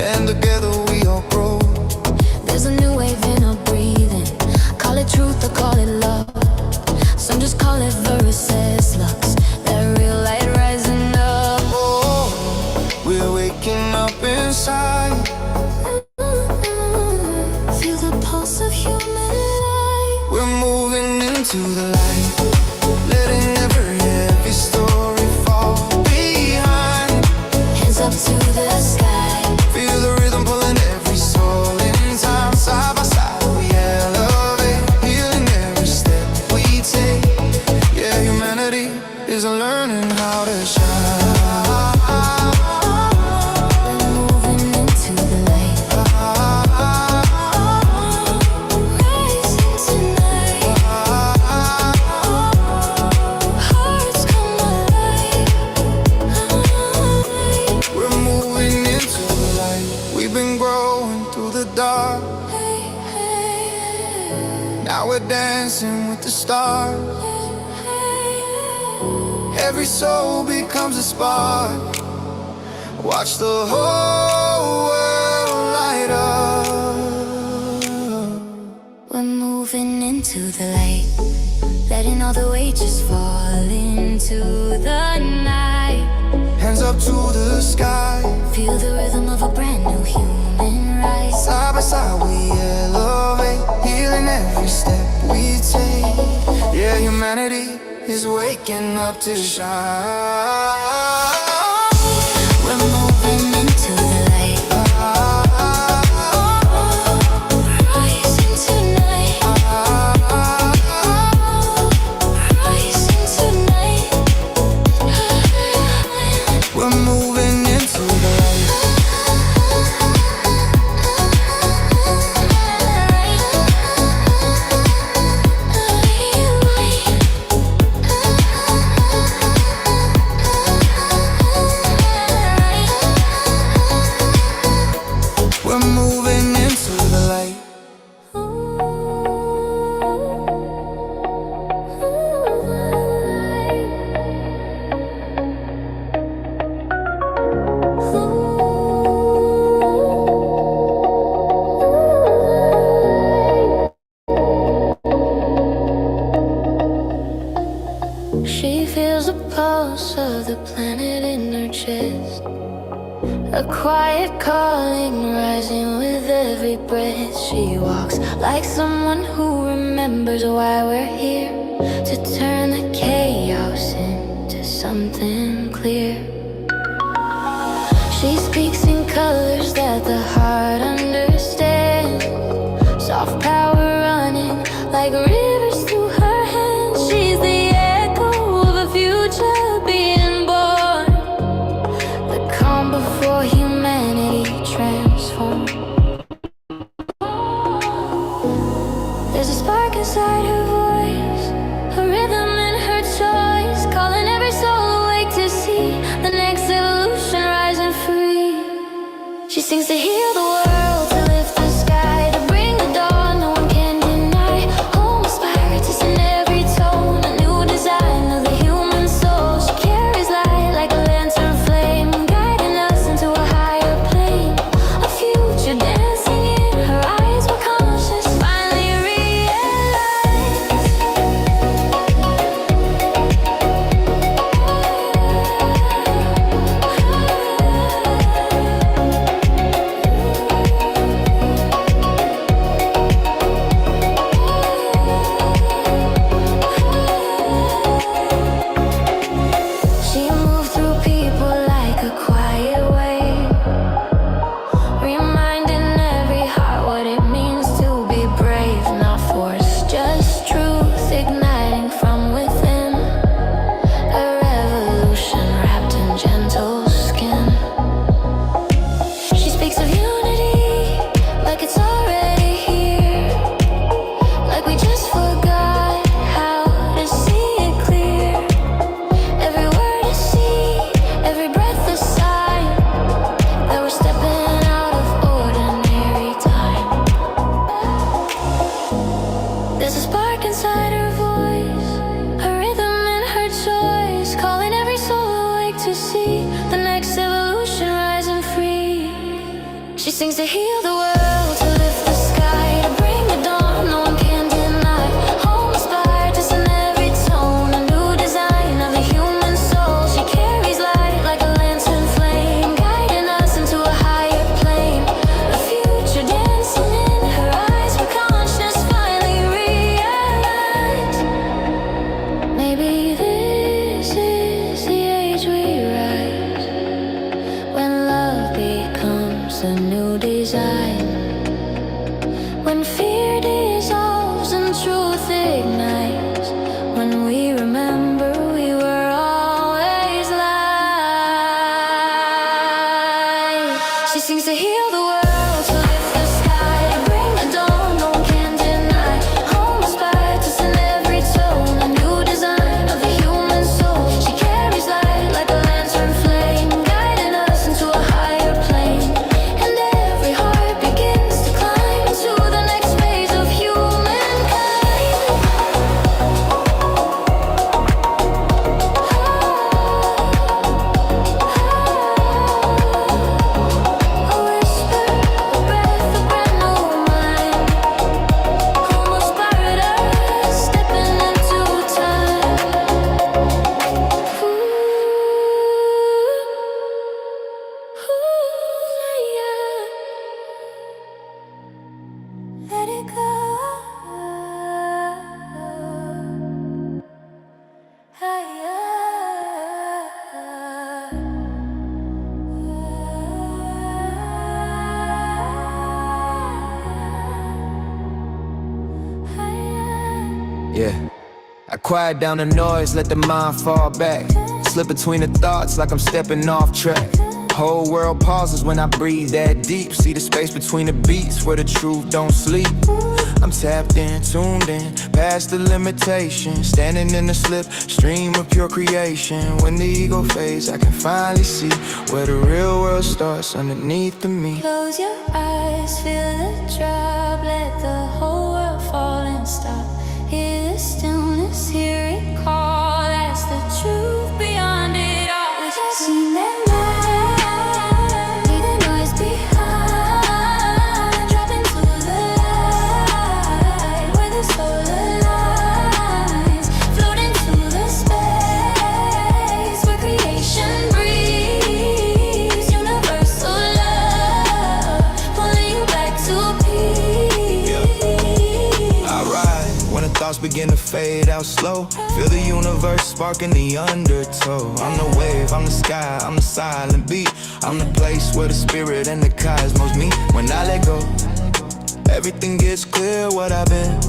and together we all grow. There's a new wave in our breathing. Call it truth or call it love. Some just call it versus lux. That real light rising up. Oh, we're waking up inside. Feel the pulse of human life. We're moving into the light, letting every heavy story fall behind. Hands up to the sky. Feel the rhythm pulling every soul in time. Side by side we elevate, healing every step we take. Yeah, humanity is learning how to shine. Moving into the light. Rising tonight. Hearts come alive. We're moving into the light. We've been growing through the dark. Now we're dancing with the stars. Every soul becomes a spark. Watch the whole world light up. We're moving into the light, letting all the weight just fall into the night. Hands up to the sky. Feel the rhythm of a brand new human rise. Side by side we elevate, healing every step we take. Yeah, humanity is waking up to shine. We're moving into the light. Rising tonight. Rising tonight. We're moving into the light. We're moving into the light. She feels the pulse of the planet in her chest. A quiet calling rising with every breath. She walks like someone who remembers why we're here, to turn the chaos into something clear. She speaks in colors that the heart understands. Soft power running like rivers through her hands. She's the echo of a future being born. The calm before humanity transforms. There's a spark inside her voice, a rhythm in her choice, calling every soul awake to see the next evolution rising free. She sings to heal the world, to lift the sky, to bring the dawn no one can deny. Home spirits in every tone, a new design of the human soul. She carries light like a lantern flame, guiding us into a higher plane. A future dancing in her eyes, we're conscious, finally realized. She sings to heal the world, to lift the sky, to bring the dawn, no one can deny. Home inspired to sing every tone, a new design of the human soul. She carries light like a lantern flame, guiding us into a higher plane. A future dancing in her eyes, where consciousness finally realize. Maybe this is the age we rise, when love becomes a new design, when fear dissolves and truth ignites, when we remember we were always light. She sings to heal the world, to lift the sky, to bring the dawn, no one can deny. Home inspired to sing every tone, a new design of the human soul. She carries light like a lantern flame, guiding us into a higher plane. And every heart begins to climb to the next phase of humankind. A whisper, a breath, a brand new mind. Homo inspired us, stepping into time. Yeah. Let it go. Yeah, I quiet down the noise, let the mind fall back. Slip between the thoughts like I'm stepping off track. Whole world pauses when I breathe that deep. See the space between the beats where the truth don't sleep. I'm tapped in, tuned in, past the limitation. Standing in the slip, stream of pure creation. When the ego fades, I can finally see where the real world starts underneath the me. Close your eyes, feel the drop, let the whole world fall and stop. Hear the stillness, hear it call. That's the truth beyond it all. We just seen that light, leave the noise behind. Drop into the light, where the soul aligns. Float into the space, where creation breathes. Universal love, pulling you back to peace. Alright, when the thoughts begin to fade out slow, feel the universe sparking the undertow. I'm the wave, I'm the sky, I'm the silent beat. I'm the place where the spirit and the cosmos meet. When I let go, everything gets clear. What I've been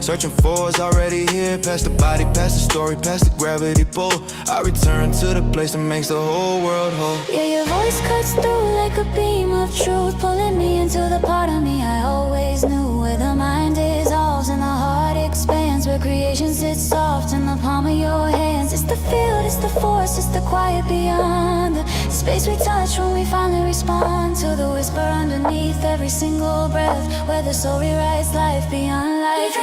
searching for is already here. Past the body, past the story, past the gravity pull. I return to the place that makes the whole world whole. Yeah, your voice cuts through like a beam of truth, pulling me into the part of me I always knew. Where the mind dissolves and the heart expands, where creation sits soft in the palm of your hands. It's the field, it's the force, it's the quiet beyond, the space we touch when we finally respond to the whisper underneath every single breath, where the soul rewrites life beyond life.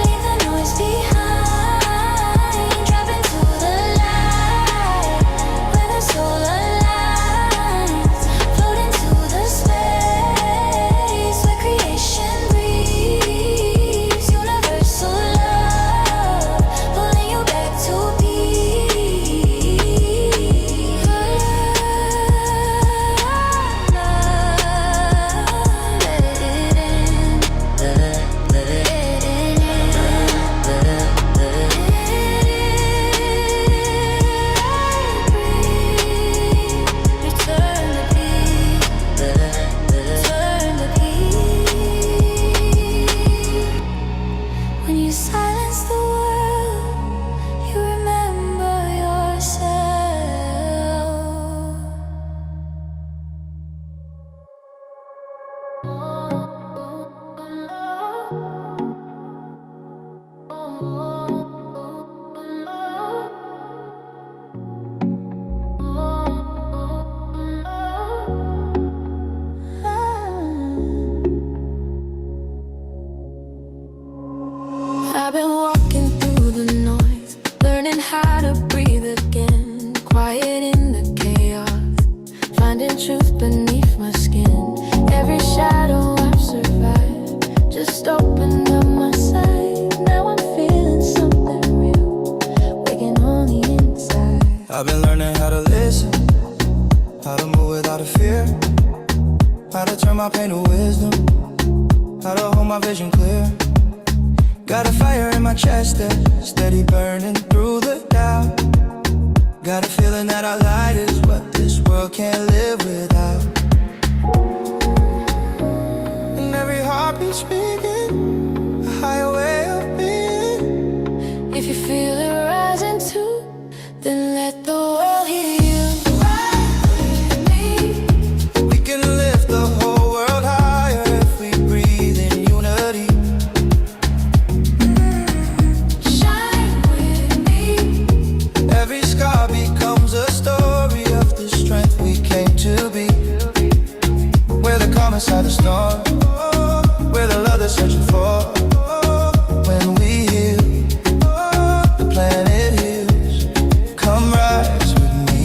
Leave the noise behind, drop into the light, where the soul aligns. Float into the space, where creation breathes. Universal love, pulling you back to peace. Let it in, let it truth beneath my skin. Every shadow I've survived just opened up my sight. Now I'm feeling something real, waking on the inside. I've been learning how to listen, how to move without a fear, how to turn my pain to wisdom, how to hold my vision clear. Got a fire in my chest that's steady burning through the doubt. Got a feeling that our light is what this world can't live without. And every heartbeat speaking a higher way of being. If you feel it rising too, then let the world hear you. Ride with me. We can lift the whole world higher if we breathe in unity. Shine with me. Every scar becomes a story of the strength we came to be. We're the calm inside the storm, we're the love they're searching for. When we heal, the planet heals. Come rise with me.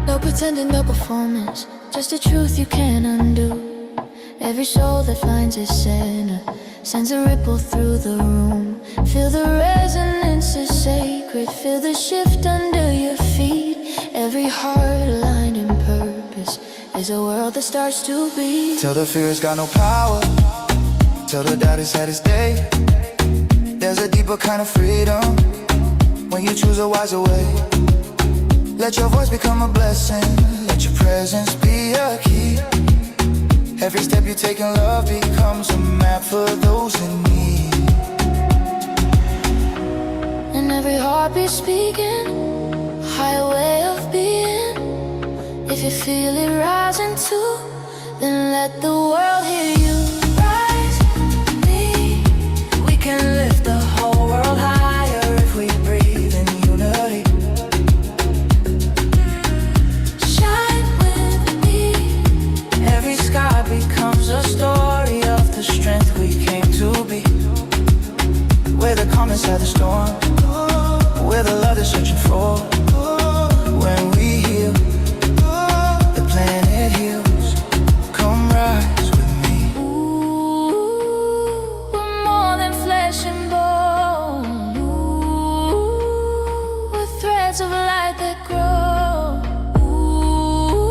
No pretending, no performance, just the truth you can't undo. Every soul that finds its center sends a ripple through the room. Feel the resonance is sacred, feel the shift under your feet. Every heart aligned in purpose is a world that starts to beat. Till the fear's got no power, till the doubt has had its day. There's a deeper kind of freedom when you choose a wiser way. Let your voice become a blessing, let your presence be a key. Every step you take in love becomes a map for those in need. And every heartbeat speaking a higher way of being. If you feel it rising too, then let the world hear you. Rise with me. We can lift the whole world higher if we breathe in unity. Shine with me. Every scar becomes a story of the strength we came to be. We're the calm inside the storm, we're the love they're searching for. When we heal, the planet heals. Come rise with me. Ooh, we're more than flesh and bone. Ooh, we're threads of light that grow. Ooh,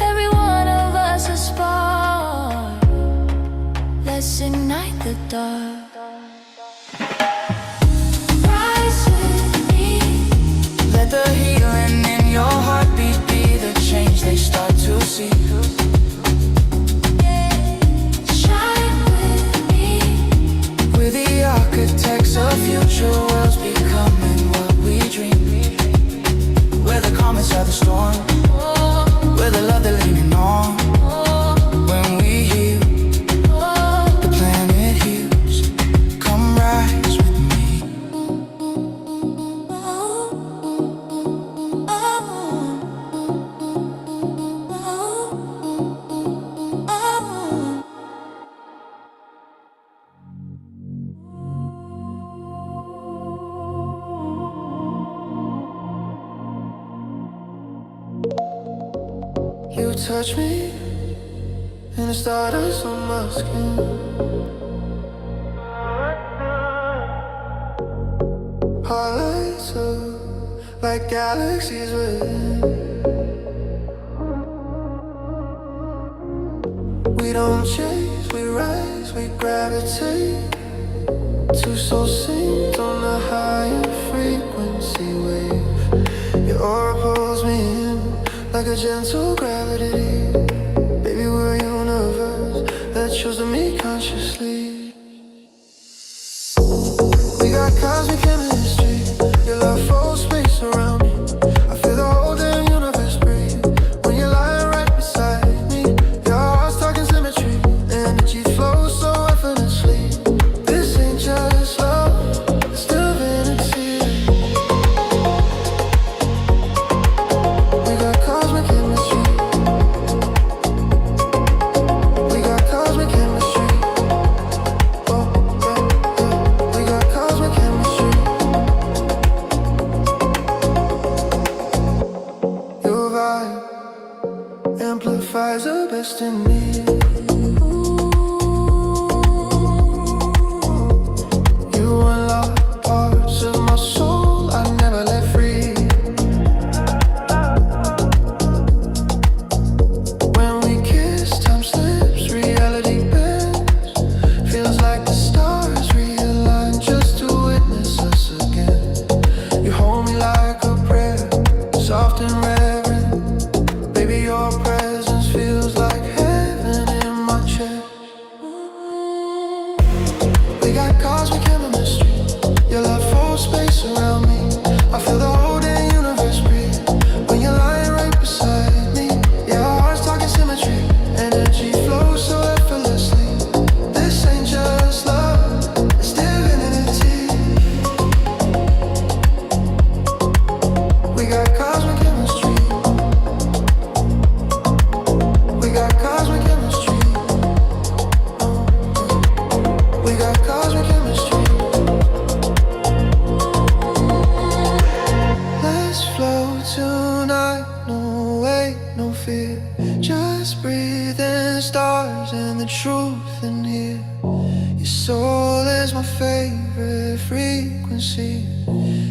every one of us a spark. Let's ignite the dark. Rise with me. Let the healing in your heartbeat be the change they start to see. Shine with me. We're the architects of future worlds becoming what we dream. We're the calm inside the storm, we're the love they're leaning on. When we heal, the planet heals. Come rise with me. You touch me, and the stardust on my skin. Heart lights up like galaxies within. We don't chase, we rise, we gravitate. Two souls synced on a higher frequency wave. Your aura pulls me in like a gentle gravity. Baby, we're a universe that chose to meet consciously. We got cosmic chemistry. Your love fills space around me. I feel the whole damn universe breathe when you're lying right beside me. Your heart's talking symmetry. Energy flows so effortlessly. This ain't just love, it's divinity. We got cosmic chemistry. amplifies the best in me. You unlock parts of my soul I never let free. When we kiss, time slips, reality bends. Feels like the stars realign just to witness us again. You hold me like a prayer, soft and reverent. Baby, your presence feels like heaven in my chest. We got cosmic chemistry. Your love holds space around me. I feel the whole damn universe breathe when you're lying right beside me. Yeah, our hearts talking symmetry. Energy flows so effortlessly. This ain't just love, it's divinity. We got cosmic chemistry. We got cosmic chemistry. We got cosmic chemistry. Let's flow tonight, no weight, no fear. Just breathe in stars and the truth in here. Your soul is my favorite frequency.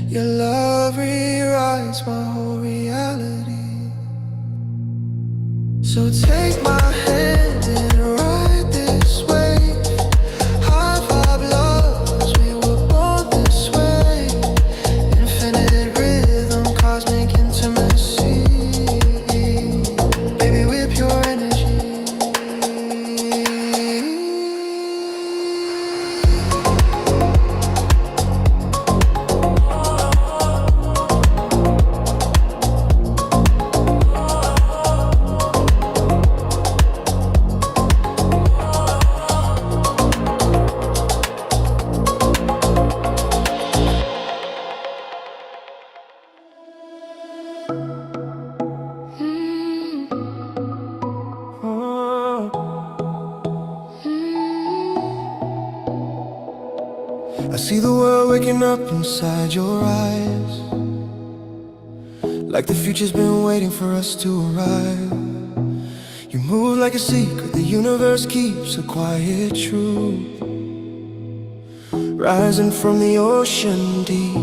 Your love rewrites my whole reality. So take my hand and ride this wave. High vibe loves, we were born this way. Infinite rhythm, cosmic intimacy. Baby, we're pure energy. I see the world waking up inside your eyes, like the future's been waiting for us to arrive. You move like a secret, the universe keeps a quiet truth, rising from the ocean deep.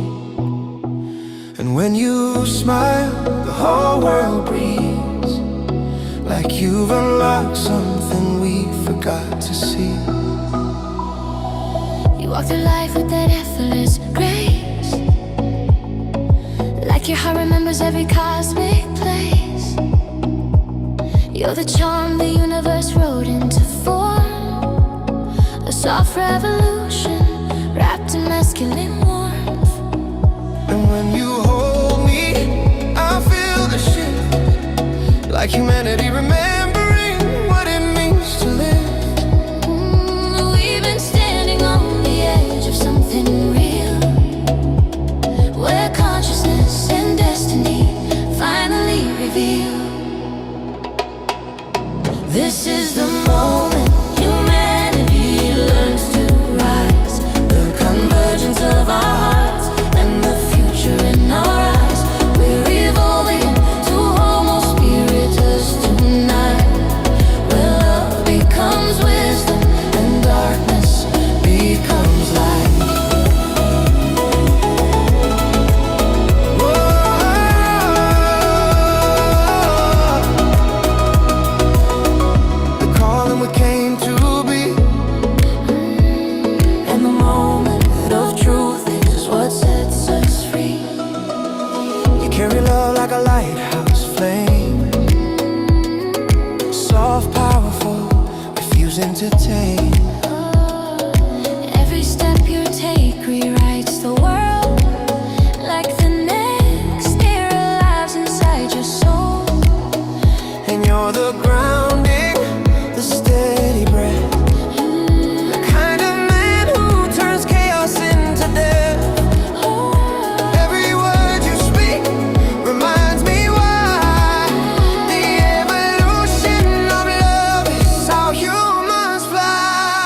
And when you smile, the whole world breathes, like you've unlocked something we forgot to see. You walk through life with that effortless grace, like your heart remembers every cosmic place. You're the charm the universe wrote into form, a soft revolution wrapped in masculine warmth. And when you hold me, I feel the shift, like humanity remembering what it means to live. We've been standing on the edge of something real, where consciousness and destiny finally reveal. This is the moment humanity learns to rise, the convergence of our hearts and the future in our eyes. We're evolving to Homo spiritus tonight, where love becomes wisdom and darkness becomes light. The calling we came to be, And the moment of truth is what sets us free. you carry love like a lighthouse flame, soft, powerful, refusing to tame. Every step you take rewrites the world, like the next era lives inside your soul. And you're the grounding, the steady breath, the kind of man who turns chaos into death. Every word you speak reminds me why the evolution of love is how humans fly.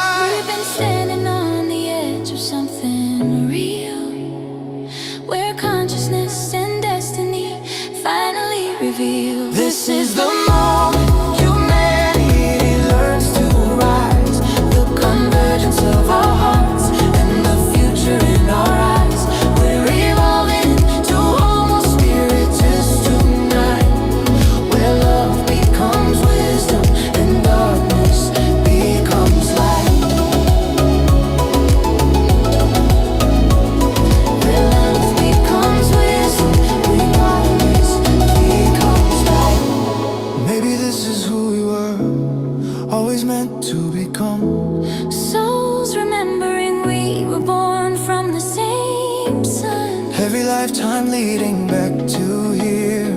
always meant to become. Souls remembering we were born from the same sun. Every lifetime leading back to here.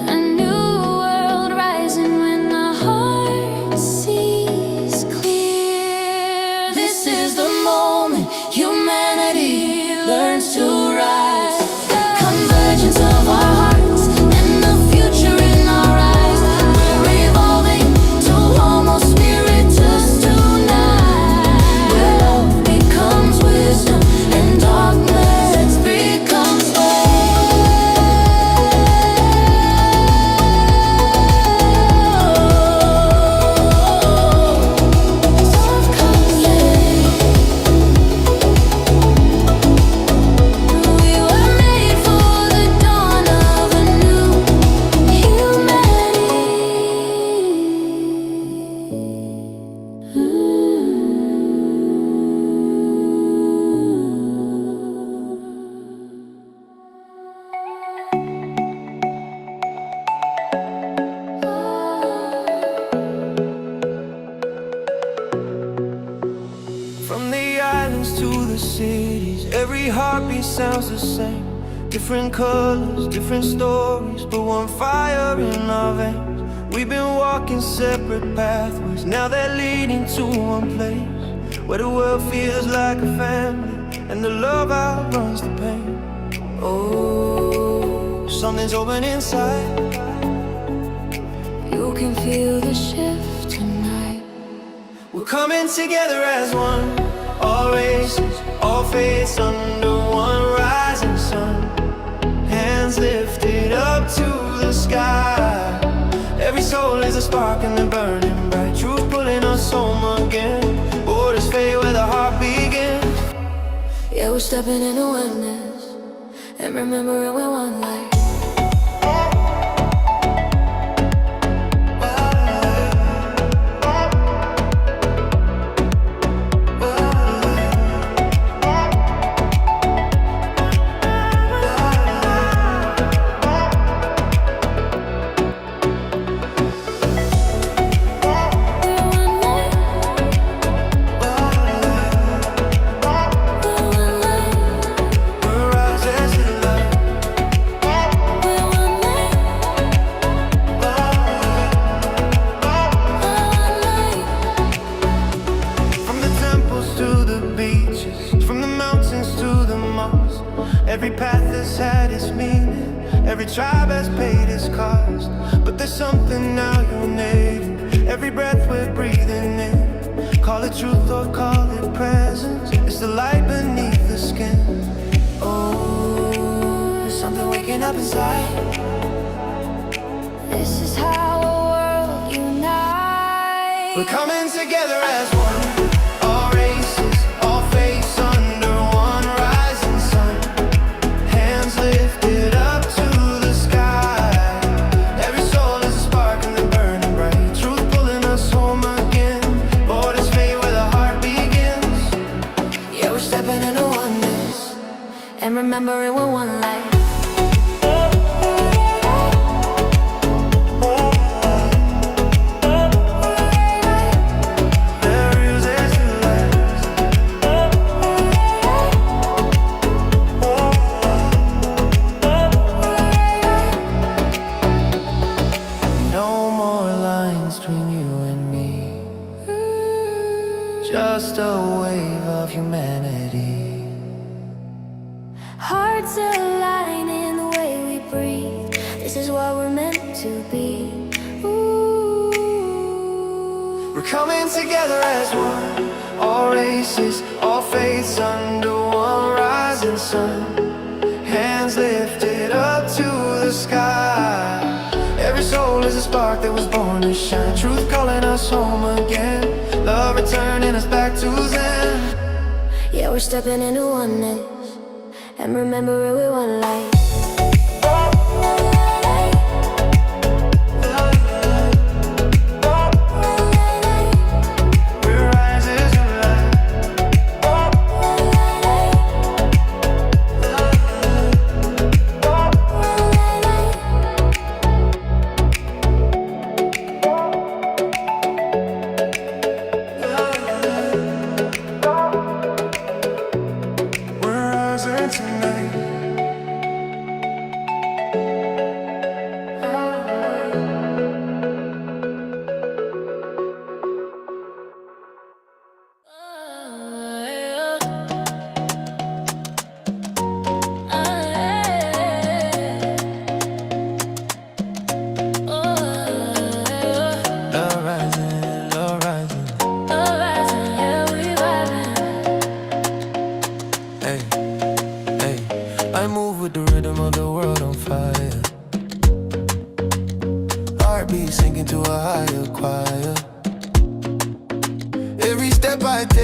A new world rising when the heart sees clear. This is the moment humanity learns to rise. Convergence of our hearts and the future in our eyes. We're evolving to Homo spiritus tonight, where love becomes wisdom and darkness becomes From the islands to the cities, every heartbeat sounds the same. Different colors, different stories, but one fire in our veins. We've been walking separate pathways, now they're leading to one place, where the world feels like a family, and the love outruns the pain. Oh, something's open inside. You can feel the shift tonight. We're coming together as one, all races, all faiths under one rising sun. Hands lifted up to the sky. Every soul is a spark and they're burning bright. Truth pulling us home again. Borders fade where the heart begins. Yeah, we're stepping into oneness and remembering we're one life. Every path has had its meaning, every tribe has paid its cost. But there's something now uniting, every breath we're breathing in. Call it truth or call it presence, it's the light beneath the skin. Oh, there's something waking up inside. This is how a world unites. We're coming together as one, all races, all faiths under one rising sun. Hands lifted up to the sky. Every soul is a spark and they're burning bright. Truth pulling us home again. Borders fade where the heart begins. Yeah, we're stepping into oneness and remembering we're one life. Just a wave of humanity. Hearts align in the way we breathe. This is what we're meant to be. Ooh. We're coming together as one, all races, all faiths under one rising sun. Hands lifted up to the sky. Every soul is a spark that was born to shine. Truth calling us home again. Love returning us back to Zen. Yeah, we're stepping into oneness and remembering we're one life.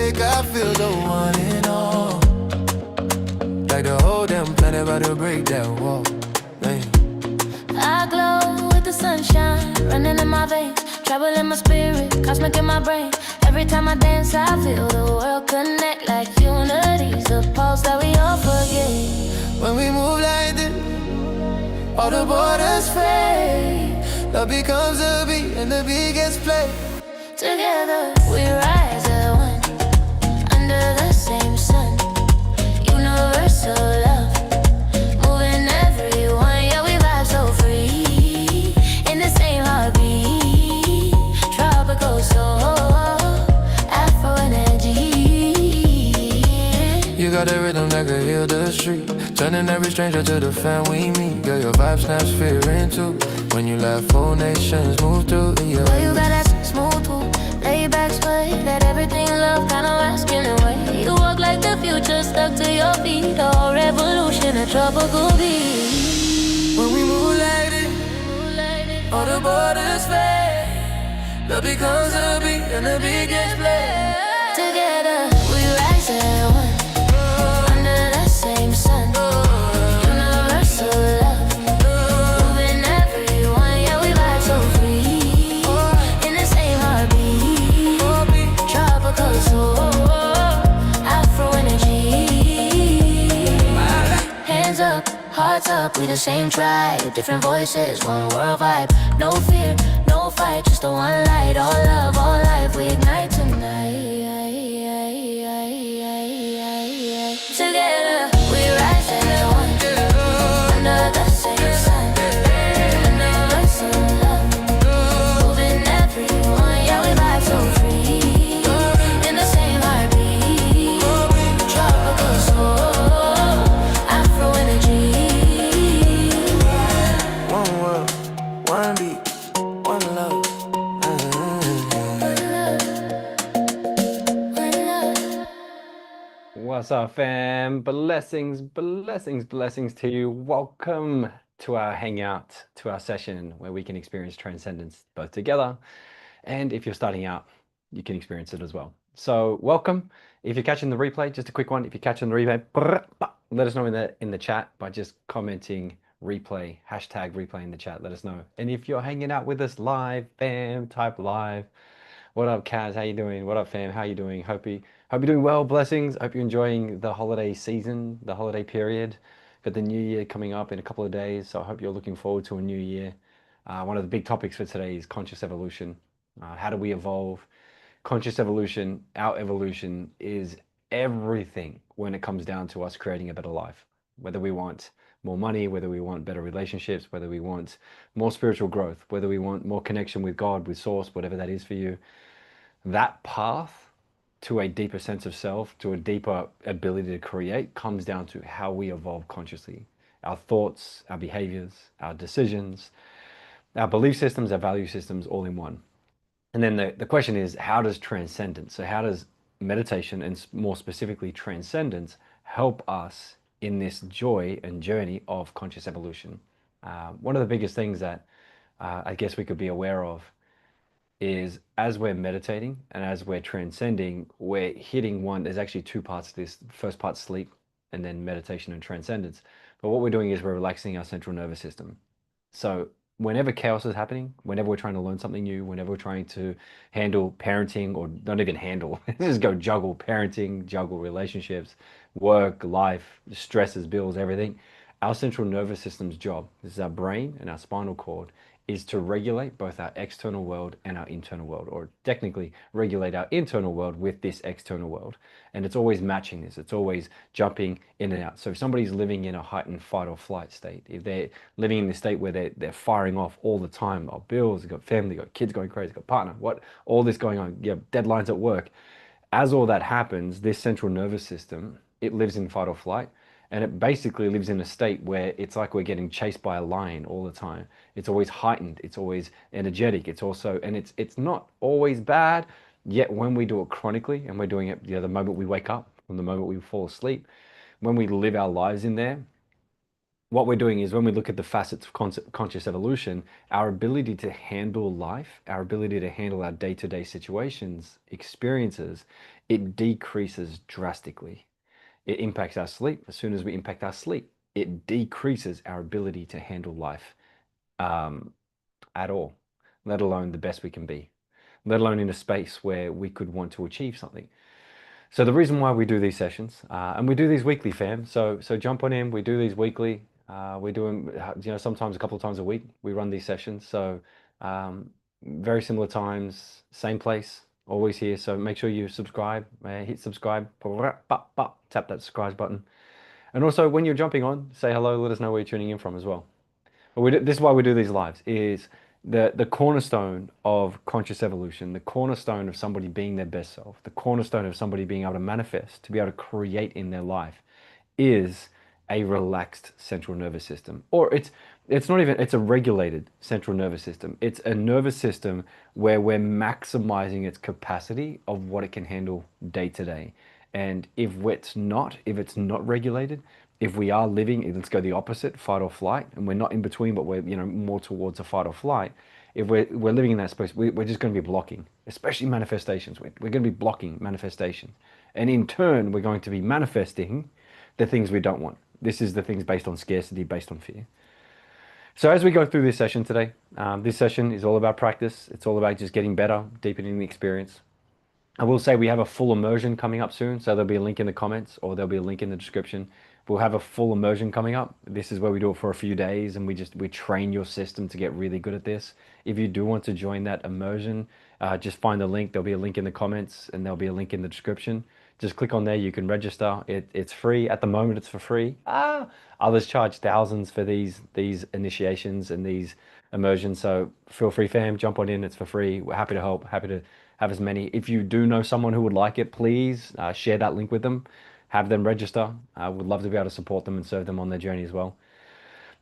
awake, I feel the one in all. Like the whole damn planet about to break that wall. Hey. I glow with the sunshine running in my veins, travel in my spirit, cosmic in my brain. Every time I dance, I feel the world connect like unity's the pulse that we all forget. When we move like this, all the borders fade. Love becomes a beat and the beat gets played. Together we rise as one, under the same sun. Universal love, moving everyone. Yeah, we vibe so free, in the same heartbeat. Tropical soul, Afro energy. You got the rhythm that could heal the street, turning every stranger to the fan we meet. Girl, your vibe snaps fear into. When you laugh, whole nations move through. Yeah. Well, you got that smooth too, laid back sway, that everything love kind of asking away. You walk like the future, stuck to your feet. A whole revolution, a tropical beat. When we move like this, all the borders fade. Love becomes a beat and the beat gets played. Together we rise as one, under the same sun. Universal love, moving everyone. Yeah, we vibe so free, in the same heartbeat. Tropical soul, Afro energy. Hands up, hearts up, we the same tribe. Different voices, one world vibe. No fear, no fight, just the one light. All love, all life, we ignite tonight. Together we rise as one, under the same sun. Universal love, moving everyone. Yeah, we vibe so free, in the same heartbeat. Tropical soul, Afro energy. One world, one beat, one love. What's up, fam? Blessings, blessings, blessings to you. Welcome to our hangout, to our session where we can experience transcendence both together. And if you're starting out, you can experience it as well. So welcome. If you're catching the replay, just a quick one. If you're catching the replay, let us know in the chat by just commenting replay, hashtag replay in the chat. Let us know. And if you're hanging out with us live, bam, type live. What up, Kaz? How you doing? What up, fam? How you doing? Hope you're doing well. Blessings. Hope you're enjoying the holiday season, the holiday period. Got the new year coming up in a couple of days, so I hope you're looking forward to a new year. One of the big topics for today is conscious evolution. How do we evolve? Conscious evolution, our evolution is everything when it comes down to us creating a better life. Whether we want more money, whether we want better relationships, whether we want more spiritual growth, whether we want more connection with God, with Source, whatever that is for you. That path to a deeper sense of self, to a deeper ability to create, comes down to how we evolve consciously. Our thoughts, our behaviors, our decisions, our belief systems, our value systems, all in one. And then the question is, how does transcendence, so how does meditation, and more specifically transcendence, help us in this joy and journey of conscious evolution? One of the biggest things that I guess we could be aware of is as we're meditating and as we're transcending, we're hitting one, there's actually two parts to this. First part, sleep, and then meditation and transcendence. But what we're doing is we're relaxing our central nervous system. So whenever chaos is happening, whenever we're trying to learn something new, whenever we're trying to handle parenting, or not even handle, just go juggle parenting, juggle relationships, work, life, stresses, bills, everything, our central nervous system's job, this is our brain and our spinal cord, is to regulate both our external world and our internal world, or technically regulate our internal world with this external world. And it's always matching this. It's always jumping in and out. So if somebody's living in a heightened fight or flight state, if they're living in the state where they're firing off all the time, got bills, got family, got kids going crazy, got partner, all this going on, you have deadlines at work. As all that happens, this central nervous system, it lives in fight or flight. And it basically lives in a state where it's like we're getting chased by a lion all the time. It's always heightened. It's always energetic. It's also, and it's not always bad. Yet when we do it chronically, and we're doing it, the moment we wake up, from the moment we fall asleep, when we live our lives in there, what we're doing is when we look at the facets of conscious evolution, our ability to handle life, our ability to handle our day-to-day situations, experiences, it decreases drastically. It impacts our sleep. As soon as we impact our sleep, it decreases our ability to handle life um, at all, let alone the best we can be, let alone in a space where we could want to achieve something. So the reason why we do these sessions, and we do these weekly, fam. So jump on in. We do these weekly. We do them, sometimes a couple of times a week. We run these sessions. So very similar times, same place, always here. So make sure you subscribe. Hit subscribe. Tap that subscribe button. And also, when you're jumping on, say hello. Let us know where you're tuning in from as well. But this is why we do these lives, is the cornerstone of conscious evolution, the cornerstone of somebody being their best self, the cornerstone of somebody being able to manifest, to be able to create in their life, is a relaxed central nervous system. Or it's not even, it's a regulated central nervous system. It's a nervous system where we're maximizing its capacity of what it can handle day to day. And if it's not regulated, if we are living, let's go the opposite, fight or flight, and we're not in between, but we're more towards a fight or flight. If we're living in that space, we're just going to be blocking, especially manifestations. We're going to be blocking manifestation, and in turn, we're going to be manifesting the things we don't want. This is the things based on scarcity, based on fear. So as we go through this session today, this session is all about practice. It's all about just getting better, deepening the experience. I will say we have a full immersion coming up soon, so there'll be a link in the comments or there'll be a link in the description. We'll have a full immersion coming up. This is where we do it for a few days and we train your system to get really good at this. If you do want to join that immersion, just find the link. There'll be a link in the comments and there'll be a link in the description. Just click on there. You can register. It's free. At the moment, it's for free. Others charge thousands for these initiations and these immersions. So feel free, fam. Jump on in. It's for free. We're happy to help. Happy to have as many. If you do know someone who would like it, please share that link with them. Have them register. I would love to be able to support them and serve them on their journey as well.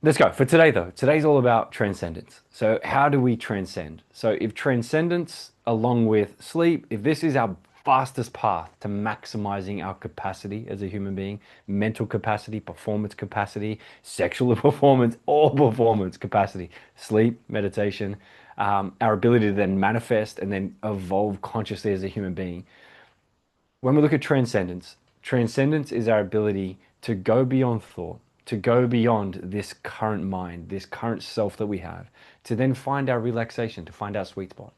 Let's go. For today, though, today's all about transcendence. So how do we transcend? So if transcendence, along with sleep, if this is our fastest path to maximizing our capacity as a human being, mental capacity, performance capacity, sexual performance, all performance capacity, sleep, meditation, our ability to then manifest and then evolve consciously as a human being. When we look at transcendence, transcendence is our ability to go beyond thought, to go beyond this current mind, this current self that we have, to then find our relaxation, to find our sweet spot.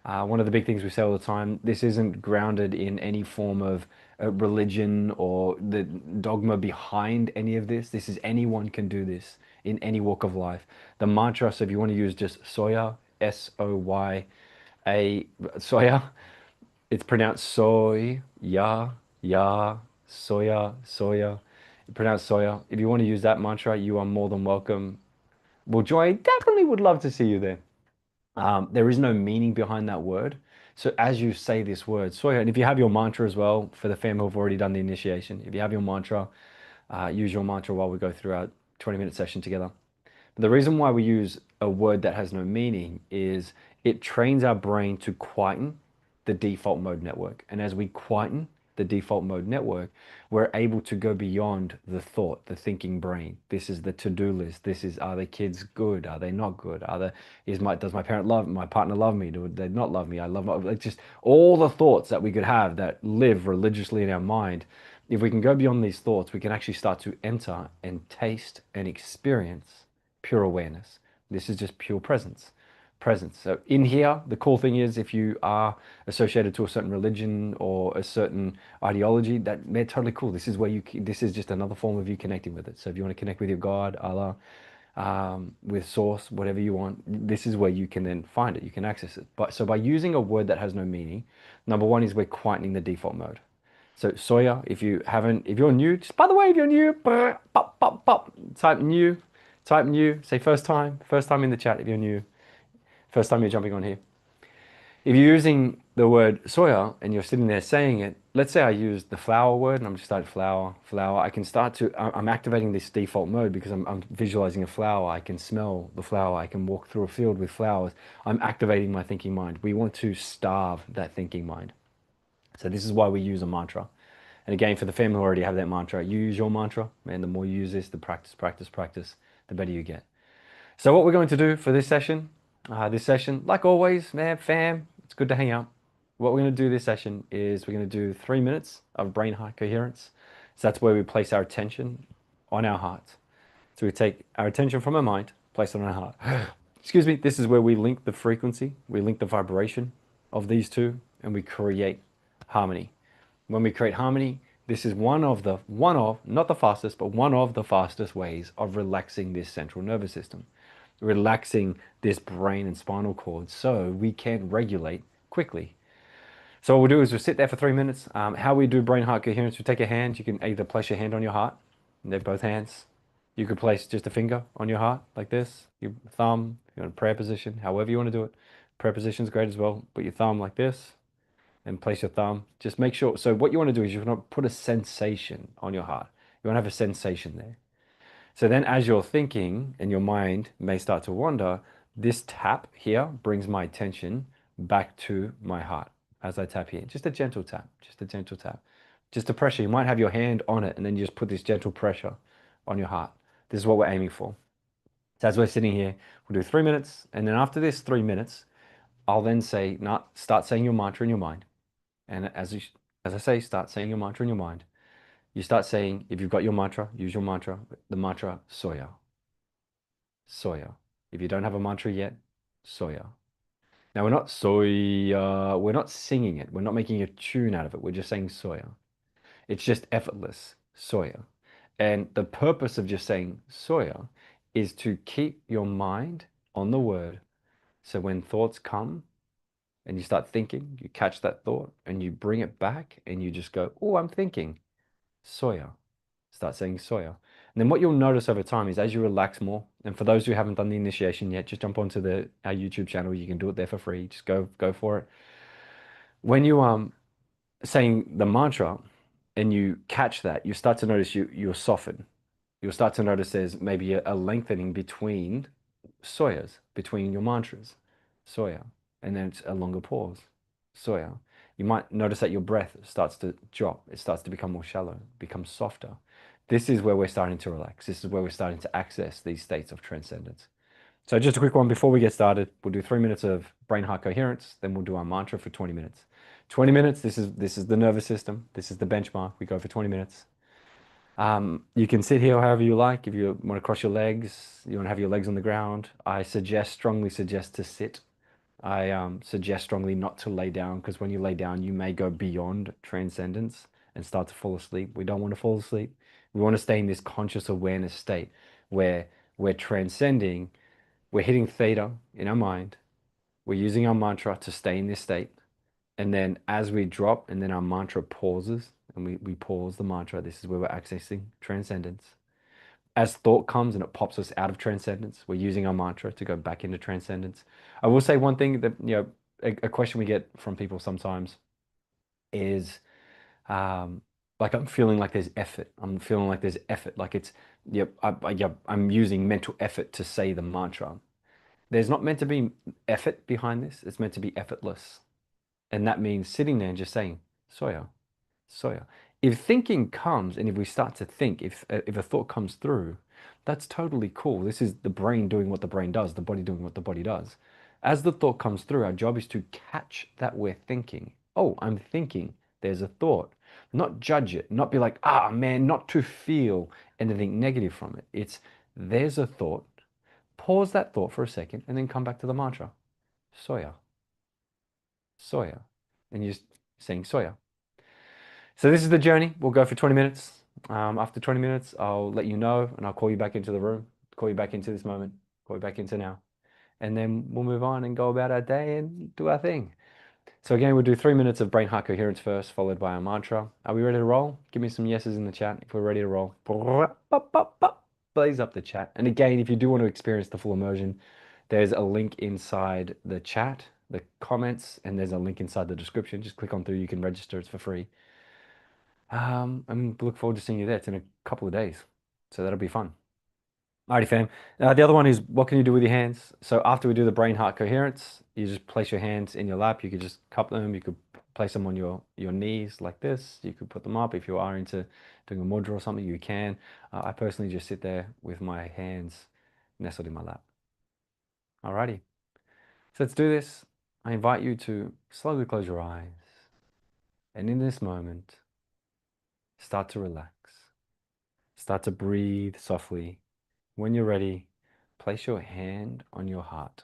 One of the big things we say all the time, this isn't grounded in any form of religion or the dogma behind any of this. This is anyone can do this in any walk of life. The mantra, so if you want to use just Soya, S-O-Y-A, Soya, it's pronounced soy, ya, soya, soya. Pronounced soya. If you want to use that mantra, you are more than welcome. Well, Joy, definitely would love to see you there. There is no meaning behind that word. So as you say this word, soya, and if you have your mantra as well, for the fam who've already done the initiation, if you have your mantra, use your mantra while we go through our 20-minute session together. But the reason why we use a word that has no meaning is it trains our brain to quieten the default mode network. And as we quieten the default mode network, we're able to go beyond the thought, the thinking brain. This is the to-do list. This is, are the kids good? Are they not good? Does my partner love me? Do they not love me? Like just all the thoughts that we could have that live religiously in our mind. If we can go beyond these thoughts, we can actually start to enter and taste and experience pure awareness. This is just pure presence. So in here, the cool thing is if you are associated to a certain religion or a certain ideology, they're totally cool. This is just another form of you connecting with it. So if you want to connect with your God, Allah, with source, whatever you want, this is where you can then find it. You can access it. So by using a word that has no meaning, number one is we're quietening the default mode. So Soya, if you're new, just by the way, if you're new, type new, say first time in the chat if you're new. First time you're jumping on here. If you're using the word soya and you're sitting there saying it, let's say I use the flower word and I'm just starting flower. I'm activating this default mode because I'm visualizing a flower. I can smell the flower. I can walk through a field with flowers. I'm activating my thinking mind. We want to starve that thinking mind. So this is why we use a mantra. And again, for the fam who already have that mantra, you use your mantra, and the more you use this, the practice, the better you get. So what we're going to do for this session, like always, man, fam, it's good to hang out. What we're going to do this session is we're going to do 3 minutes of brain heart coherence. So that's where we place our attention on our heart. So we take our attention from our mind, place it on our heart. Excuse me, this is where we link the frequency, we link the vibration of these two, and we create harmony. When we create harmony, this is not the fastest, but one of the fastest ways of relaxing this central nervous system, relaxing this brain and spinal cord so we can regulate quickly. So what we'll do is we'll sit there for 3 minutes. How we do brain heart coherence, we take a hand. You can either place your hand on your heart, and they're both hands. You could place just a finger on your heart like this, your thumb, you're in a prayer position, however you want to do it. Prayer position is great as well. Put your thumb like this and place your thumb. Just make sure. So what you want to do is you want to put a sensation on your heart. You want to have a sensation there. So then as you're thinking and your mind may start to wander, this tap here brings my attention back to my heart as I tap here. Just a gentle tap, just a gentle tap. Just a pressure. You might have your hand on it and then you just put this gentle pressure on your heart. This is what we're aiming for. So as we're sitting here, we'll do 3 minutes. And then after this 3 minutes, I'll then say, start saying your mantra in your mind. And as I say, start saying your mantra in your mind. You start saying, if you've got your mantra, use your mantra, the mantra Soya. Soya. If you don't have a mantra yet, Soya. Now we're not Soya, we're not singing it. We're not making a tune out of it. We're just saying Soya. It's just effortless, Soya. And the purpose of just saying Soya is to keep your mind on the word. So when thoughts come and you start thinking, you catch that thought and you bring it back and you just go, oh, I'm thinking Soya. Start saying Soya. And then what you'll notice over time is as you relax more, and for those who haven't done the initiation yet, just jump onto our YouTube channel. You can do it there for free. Just go for it. When you saying the mantra and you catch that, you start to notice you'll soften. You'll start to notice there's maybe a lengthening between Soyas, between your mantras. Soya. And then it's a longer pause. Soya. You might notice that your breath starts to drop. It starts to become more shallow, become softer. This is where we're starting to relax. This is where we're starting to access these states of transcendence. So just a quick one before we get started. We'll do 3 minutes of brain heart coherence. Then we'll do our mantra for 20 minutes. 20 minutes, this is the nervous system. This is the benchmark. We go for 20 minutes. You can sit here however you like. If you want to cross your legs, you want to have your legs on the ground. I strongly suggest to sit. I suggest strongly not to lay down because when you lay down, you may go beyond transcendence and start to fall asleep. We don't want to fall asleep. We want to stay in this conscious awareness state where we're transcending, we're hitting theta in our mind. We're using our mantra to stay in this state. And then as we drop and then our mantra pauses and we pause the mantra, this is where we're accessing transcendence. As thought comes and it pops us out of transcendence, we're using our mantra to go back into transcendence. I will say one thing that, a question we get from people sometimes is like, I'm feeling like there's effort. I'm feeling like there's effort. Like it's, I'm using mental effort to say the mantra. There's not meant to be effort behind this. It's meant to be effortless. And that means sitting there and just saying, Soya, Soya. If thinking comes and if we start to think, if a thought comes through, that's totally cool. This is the brain doing what the brain does, the body doing what the body does. As the thought comes through, our job is to catch that we're thinking. Oh, I'm thinking. There's a thought. Not judge it, not be like, ah, man, not to feel anything negative from it. It's there's a thought. Pause that thought for a second and then come back to the mantra. Soya. Soya. And you're saying Soya. So this is the journey. We'll go for 20 minutes. After 20 minutes, I'll let you know and I'll call you back into the room, call you back into this moment, call you back into now. And then we'll move on and go about our day and do our thing. So again, we'll do 3 minutes of brain heart coherence first, followed by our mantra. Are we ready to roll? Give me some yeses in the chat if we're ready to roll. Blaze up the chat. And again, if you do want to experience the full immersion, there's a link inside the chat, the comments, and there's a link inside the description. Just click on through, you can register, it's for free. And look forward to seeing you there. It's in a couple of days, so that'll be fun. Alrighty, fam. The other one is what can you do with your hands? So after we do the brain heart coherence, you just place your hands in your lap. You could just cup them. You could place them on your knees like this. You could put them up if you are into doing a mudra or something, you can. I personally just sit there with my hands nestled in my lap. Alrighty, so let's do this. I invite you to slowly close your eyes, and in this moment, start to relax. Start to breathe softly. When you're ready, place your hand on your heart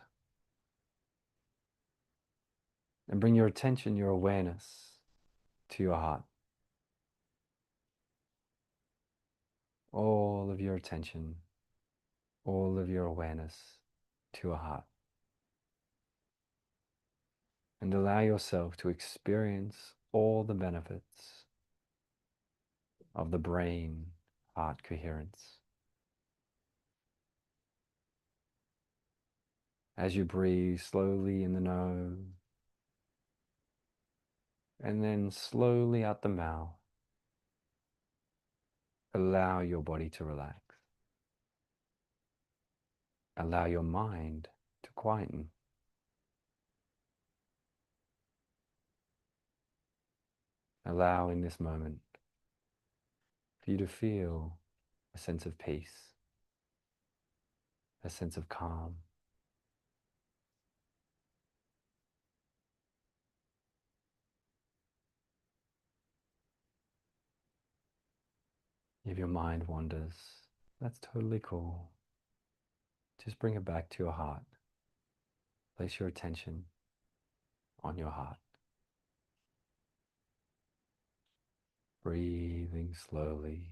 and bring your attention, your awareness to your heart. All of your attention, all of your awareness to your heart. And allow yourself to experience all the benefits of the brain-heart coherence. As you breathe slowly in the nose and then slowly out the mouth, allow your body to relax. Allow your mind to quieten. Allow in this moment for you to feel a sense of peace, a sense of calm. If your mind wanders, that's totally cool. Just bring it back to your heart. Place your attention on your heart. Breathing slowly.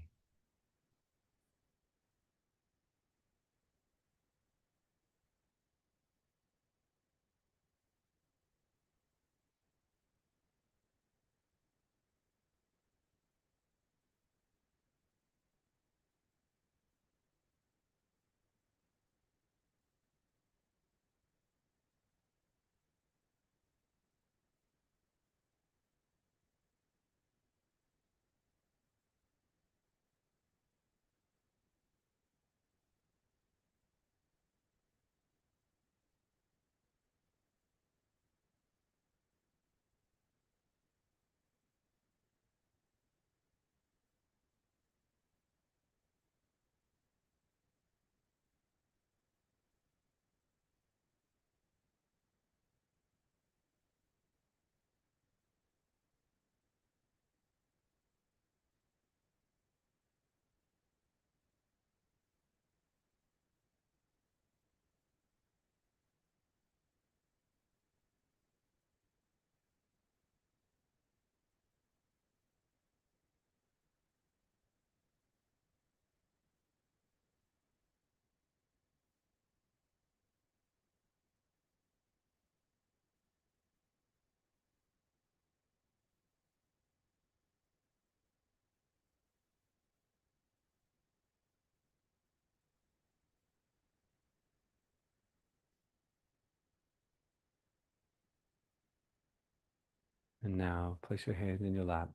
And now place your head in your lap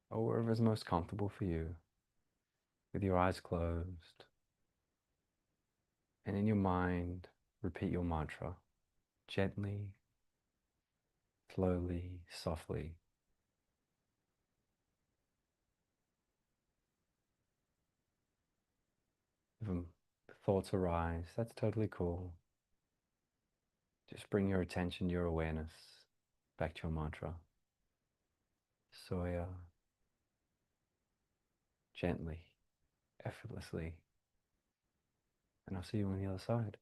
or wherever is most comfortable for you, with your eyes closed. And in your mind, repeat your mantra gently, slowly, softly. If thoughts arise, that's totally cool. Just bring your attention, your awareness back to your mantra. Soya, gently, effortlessly. And I'll see you on the other side.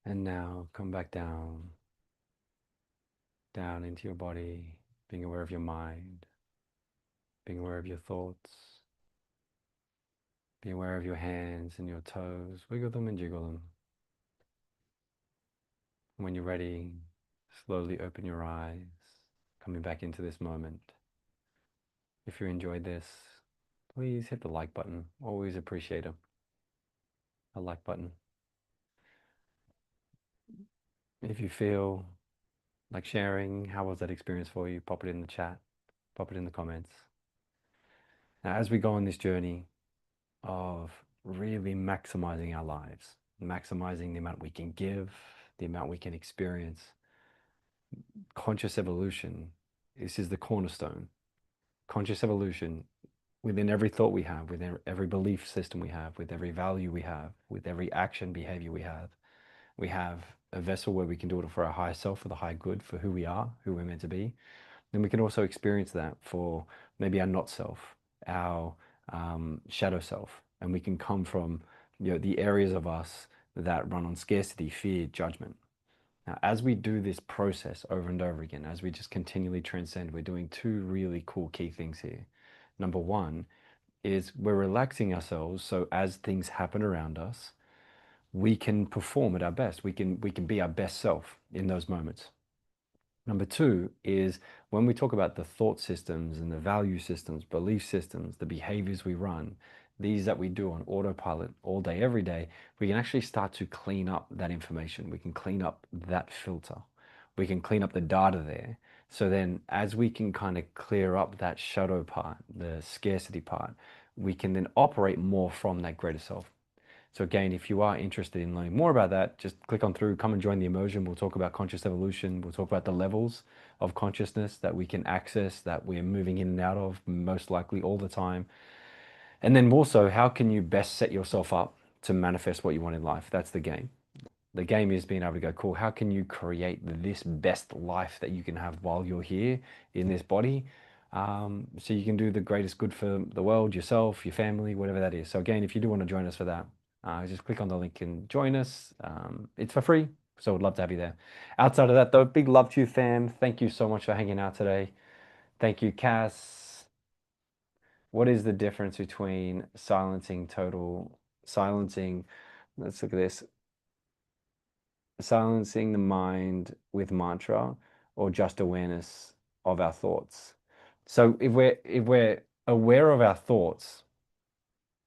And now come back down, down into your body, being aware of your mind, being aware of your thoughts, being aware of your hands and your toes. Wiggle them and jiggle them. When you're ready, slowly open your eyes, coming back into this moment. If you enjoyed this, please hit the like button. Always appreciate a like button. If you feel like sharing, how was that experience for you? Pop it in the chat, pop it in the comments. Now, as we go on this journey of really maximizing our lives, maximizing the amount we can give, the amount we can experience, conscious evolution, this is the cornerstone. Conscious evolution within every thought we have, within every belief system we have, with every value we have, with every action behavior we have. We have a vessel where we can do it for our higher self, for the high good, for who we are, who we're meant to be. Then we can also experience that for maybe our not self, our shadow self. And we can come from, the areas of us that run on scarcity, fear, judgment. Now, as we do this process over and over again, as we just continually transcend, we're doing two really cool key things here. Number one is we're relaxing ourselves so as things happen around us, we can perform at our best. We can be our best self in those moments. Number two is when we talk about the thought systems and the value systems, belief systems, the behaviors we run, these that we do on autopilot all day, every day, we can actually start to clean up that information. We can clean up that filter. We can clean up the data there. So then as we can kind of clear up that shadow part, the scarcity part, we can then operate more from that greater self. So again, if you are interested in learning more about that, just click on through, come and join the immersion. We'll talk about conscious evolution. We'll talk about the levels of consciousness that we can access, that we're moving in and out of most likely all the time. And then also, how can you best set yourself up to manifest what you want in life? That's the game. The game is being able to go, cool, how can you create this best life that you can have while you're here in this body? So you can do the greatest good for the world, yourself, your family, whatever that is. So again, if you do want to join us for that, just click on the link and join us. It's for free, so we'd love to have you there. Outside of that, though, big love to you, fam. Thank you so much for hanging out today. Thank you, Cass. What is the difference between silencing, let's look at this, silencing the mind with mantra or just awareness of our thoughts? So if we're aware of our thoughts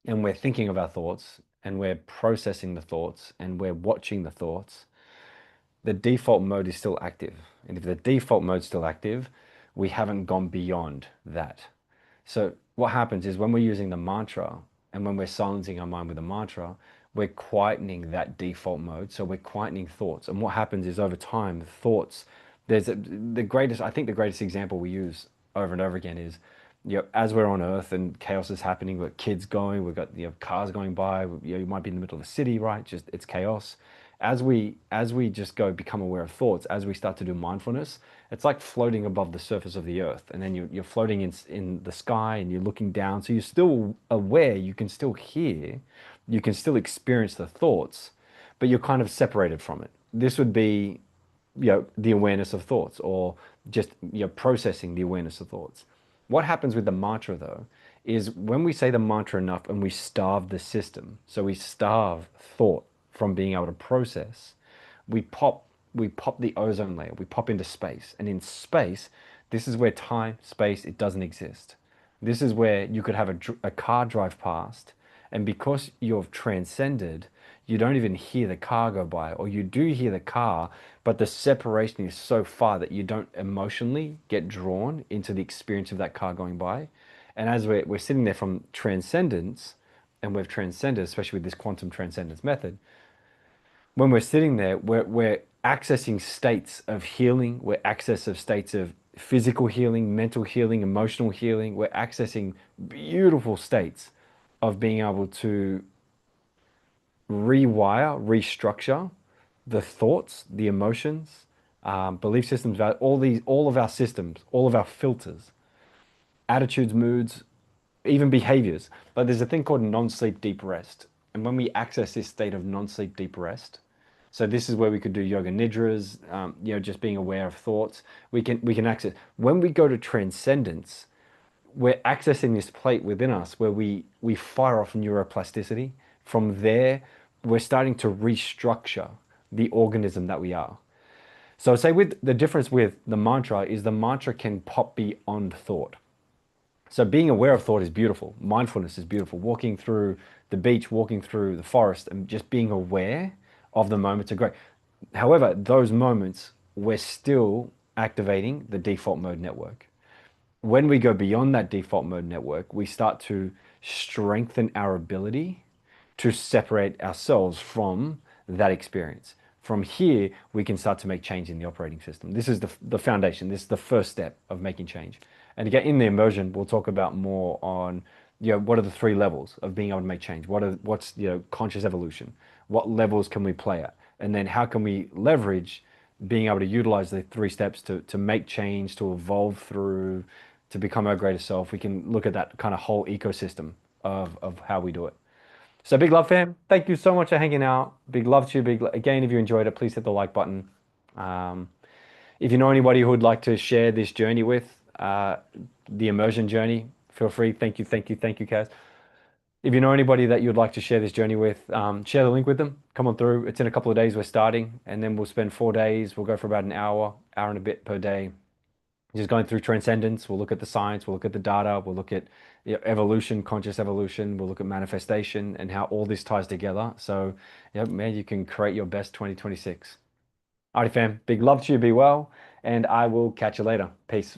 and we're thinking of our thoughts and we're processing the thoughts and we're watching the thoughts, the default mode is still active. And if the default mode is still active, we haven't gone beyond that. So what happens is when we're using the mantra and when we're silencing our mind with a mantra, we're quietening that default mode. So we're quietening thoughts. And what happens is over time, thoughts, I think the greatest example we use over and over again is, as we're on Earth and chaos is happening, we've got kids going, we've got cars going by, you might be in the middle of the city, right? Just it's chaos. As we just become aware of thoughts, as we start to do mindfulness, it's like floating above the surface of the earth, and then you're floating in the sky, and you're looking down. So you're still aware, you can still hear, you can still experience the thoughts, but you're kind of separated from it. This would be, the awareness of thoughts, or just processing the awareness of thoughts. What happens with the mantra though is when we say the mantra enough and we starve the system, so we starve thought from being able to process, we pop the ozone layer, we pop into space. And in space, this is where time, space, it doesn't exist. This is where you could have a car drive past, and because you've transcended, you don't even hear the car go by, or you do hear the car, but the separation is so far that you don't emotionally get drawn into the experience of that car going by. And as we're sitting there from transcendence, and we've transcended, especially with this quantum transcendence method, when we're sitting there, we're accessing states of healing, we're accessing states of physical healing, mental healing, emotional healing. We're accessing beautiful states of being able to rewire, restructure the thoughts, the emotions, belief systems, all of our systems, all of our filters, attitudes, moods, even behaviors. But there's a thing called non-sleep deep rest. And when we access this state of non-sleep deep rest, So this is where we could do yoga nidras, just being aware of thoughts. We can access. When we go to transcendence, we're accessing this plate within us where we fire off neuroplasticity. From there, we're starting to restructure the organism that we are. So say with the difference with the mantra is the mantra can pop beyond thought. So being aware of thought is beautiful. Mindfulness is beautiful. Walking through the beach, walking through the forest, and just being aware of the moments are great. However, those moments, we're still activating the default mode network. When we go beyond that default mode network, we start to strengthen our ability to separate ourselves from that experience. From here, we can start to make change in the operating system. This is the foundation. This is the first step of making change. And again, in the immersion, we'll talk about more on, what are the three levels of being able to make change? What's conscious evolution? What levels can we play at? And then how can we leverage being able to utilize the three steps to make change, to evolve through, to become our greatest self? We can look at that kind of whole ecosystem of how we do it. So big love, fam. Thank you so much for hanging out. Big love to you. Again, if you enjoyed it, please hit the like button. If you know anybody who would like to share this journey with, the immersion journey, feel free. Thank you, Kaz. If you know anybody that you'd like to share this journey with, share the link with them. Come on through. It's in a couple of days we're starting, and then we'll spend 4 days. We'll go for about an hour and a bit per day, just going through transcendence. We'll look at the science, we'll look at the data, we'll look at evolution, conscious evolution, we'll look at manifestation and how all this ties together. So, man, you can create your best 2026. Alrighty, fam. Big love to you. Be well, and I will catch you later. Peace.